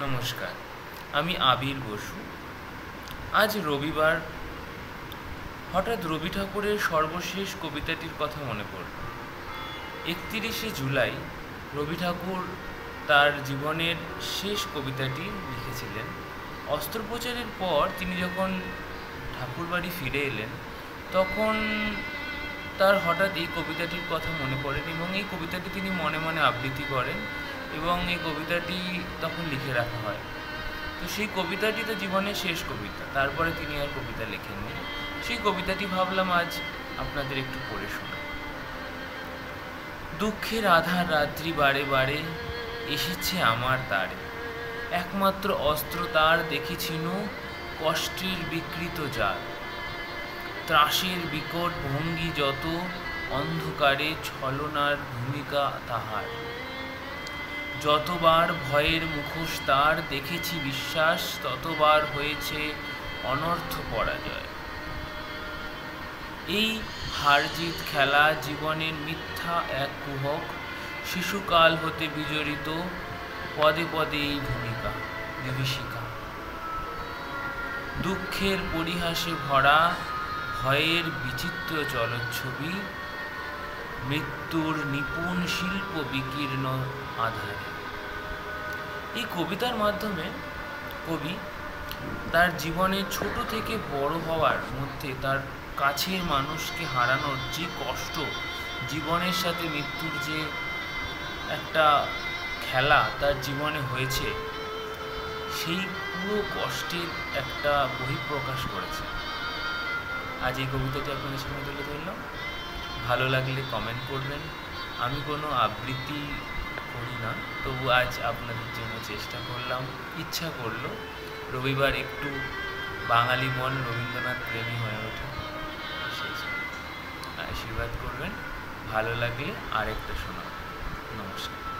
নমস্কার, আমি আবির বসু। আজ রবিবার। হঠাৎ রবি ঠাকুরের সর্বশেষ কবিতাটির কথা মনে পড়ল। 31শে জুলাই রবি ঠাকুর তার জীবনের শেষ কবিতাটি লিখেছিলেন। অস্ত্রোপচারের পর তিনি যখন ঠাকুরবাড়ি ফিরে এলেন, তখন তার হঠাৎ এই কবিতাটির কথা মনে পড়েন এবং এই কবিতাটি তিনি মনে মনে আবৃত্তি করেন এবং এই কবিতাটি তখন লিখে রাখা হয়। তো সেই কবিতাটি তো জীবনের শেষ কবিতা, তারপরে তিনি আর কবিতা লেখেননি। সেই কবিতাটি ভাবলাম আজ আপনাদের একটু পড়ে শোনাই। দুঃখের আধার রাত্রি বারে বারে এসেছে আমার দ্বারে, একমাত্র অস্ত্র তার দেখেছিল কষ্টের বিকৃত জাল। ত্রাসের বিকট ভঙ্গি যত, অন্ধকারে ছলনার ভূমিকা তাহার। যতবার ভয়ের মুখোশ তার দেখেছি বিশ্বাস, ততবার হয়েছে অনর্থ পরাজয়। এই হার-জিত খেলা জীবনের মিথ্যা এক কুহক, শিশুকাল হতে বিজড়িত পদে পদে এই ভূমিকা বিভীষিকা। দুঃখের পরিহাসে ভরা, ভয়ের বিচিত্র চলচ্ছবি, মৃত্যুর নিপুণ শিল্প বিকীর্ণ আধারে। এই কবিতার মাধ্যমে কবি তার জীবনে ছোট থেকে বড় হওয়ার মধ্যে তার কাছের মানুষকে হারানোর যে কষ্ট, জীবনের সাথে মৃত্যুর যে একটা খেলা তার জীবনে হয়েছে, সেই পুরো কষ্টের একটা বহিঃপ্রকাশ করেছে। আজ এই কবিতাটি আপনাদের সামনে তুলে ধরলাম। ভালো লাগলে কমেন্ট করবেন। আমি কোনো আবৃত্তি করি না, তবু আজ আপনাদের জন্য চেষ্টা করলাম, ইচ্ছা করলো। রবিবার একটু বাঙালি মন রবীন্দ্রনাথ প্রেমী হয়ে ওঠে, সেই জন্য আশীর্বাদ করবেন। ভালো লাগলে আরেকটা শোনাবেন। নমস্কার।